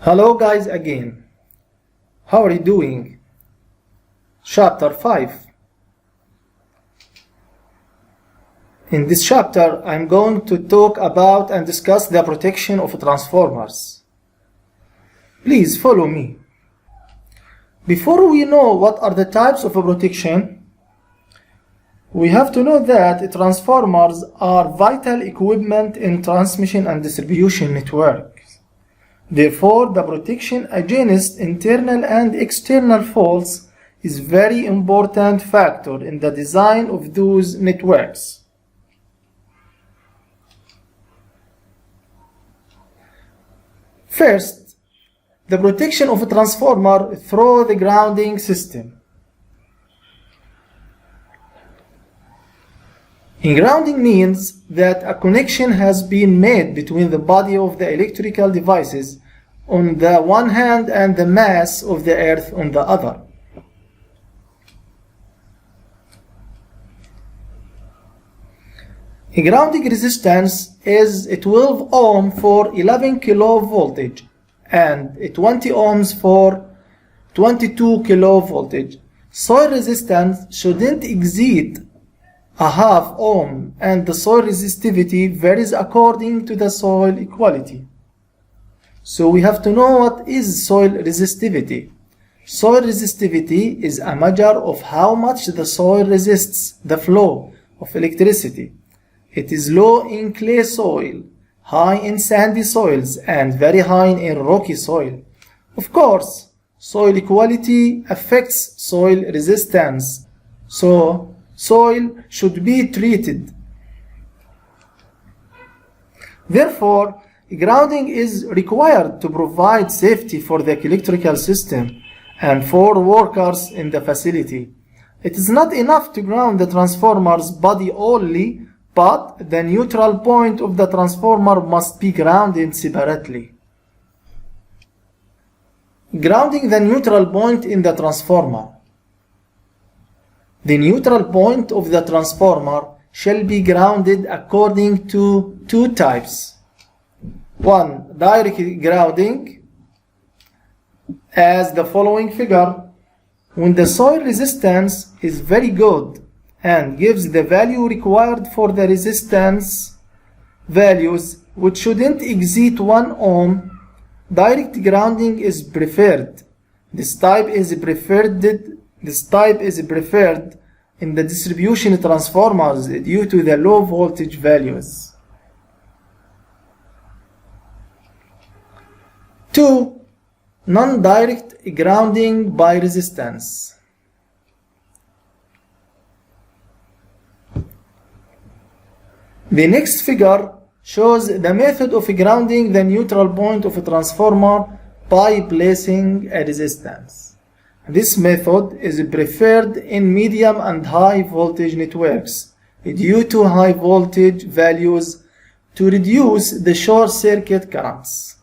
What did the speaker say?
Hello guys again. How are you doing? Chapter 5. In this chapter, I'm going to talk about and discuss the protection of transformers. Please follow me. Before we know what are the types of protection, we have to know that transformers are vital equipment in transmission and distribution networks. Therefore, the protection against internal and external faults is a very important factor in the design of those networks. First, the protection of a transformer through the grounding system. Grounding means that a connection has been made between the body of the electrical devices on the one hand and the mass of the earth on the other. A grounding resistance is a 12 ohm for 11 kilo voltage and a 20 ohms for 22 kilo voltage. Soil resistance shouldn't exceed a half ohm, and the soil resistivity varies according to the soil equality. So we have to know what is soil resistivity. Soil resistivity is a measure of how much the soil resists the flow of electricity. It is low in clay soil, high in sandy soils, and very high in rocky soil. Of course, soil equality affects soil resistance. So soil should be treated. Therefore, grounding is required to provide safety for the electrical system and for workers in the facility. It is not enough to ground the transformer's body only, but the neutral point of the transformer must be grounded separately. Grounding the neutral point in the transformer. The neutral point of the transformer shall be grounded according to two types. One, direct grounding, as the following figure. When the soil resistance is very good and gives the value required for the resistance values, which shouldn't exceed 1 ohm, direct grounding is preferred. This type is preferred in the distribution transformers due to the low voltage values. 2. Non-direct grounding by resistance. The next figure shows the method of grounding the neutral point of a transformer by placing a resistance. This method is preferred in medium and high voltage networks due to high voltage values to reduce the short circuit currents.